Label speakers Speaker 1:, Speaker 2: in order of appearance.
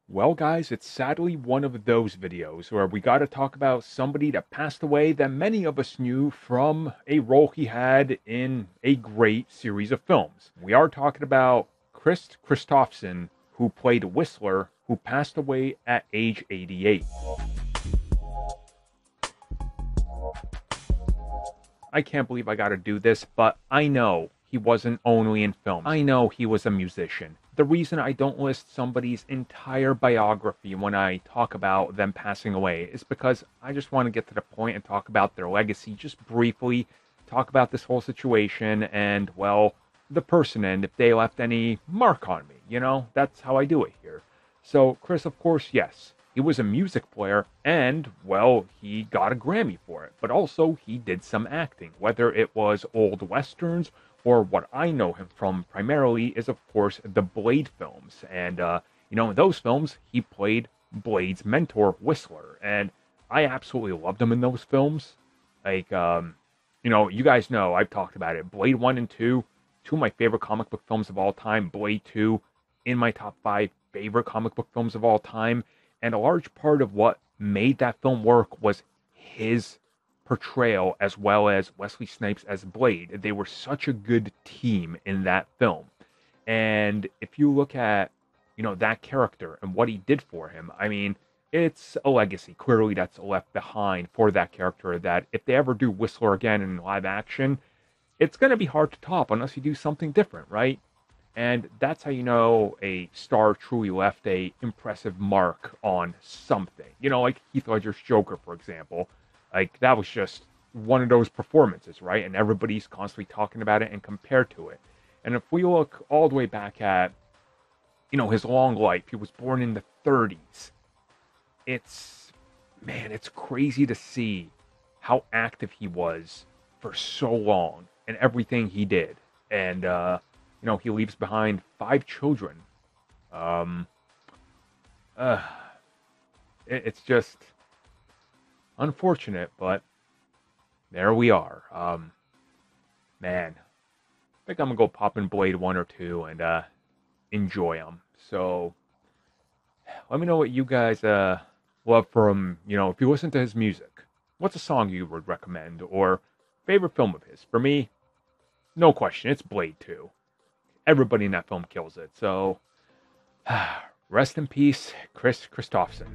Speaker 1: Well, guys, it's sadly one of those videos where we got to talk about somebody that passed away that many of us knew from a role he had in a great series of films. We are talking about Kris Kristofferson, who played Whistler, who passed away at age 88. I can't believe I got to do this, but I know he wasn't only in films. I know he was a musician. The reason I don't list somebody's entire biography when I talk about them passing away is because I just want to get to the point and talk about their legacy just briefly, talk about this whole situation and, well, the person and if they left any mark on me. That's how I do it here. So, Kris, of course, yes, he was a music player and, well, he got a Grammy for it. But also, he did some acting, whether it was old westerns or what I know him from primarily is, of course, the Blade films. And, in those films, he played Blade's mentor, Whistler. And I absolutely loved him in those films. Like, you guys know, I've talked about it. Blade 1 and 2, two of my favorite comic book films of all time. Blade 2, in my top 5 favorite comic book films of all time. And a large part of what made that film work was his portrayal as well as Wesley Snipes as Blade. They were such a good team in that film. And if you look at, that character and what he did for him, I mean, it's a legacy clearly that's left behind for that character that if they ever do Whistler again in live action, it's going to be hard to top unless you do something different, right? And that's how you know a star truly left a impressive mark on something. Like Heath Ledger's Joker, for example. Like, that was just one of those performances, right? And everybody's constantly talking about it and compared to it. And if we look all the way back at, his long life, he was born in the 30s. It's crazy to see how active he was for so long and everything he did. And, he leaves behind 5 children. It's just unfortunate, but there we are. Man, I think I'm gonna go pop in Blade 1 or 2 and enjoy them. So let me know what you guys love from, if you listen to his music. What's a song you would recommend or favorite film of his? For me, no question, it's Blade 2. Everybody in that film kills it. So, rest in peace, Kris Kristofferson.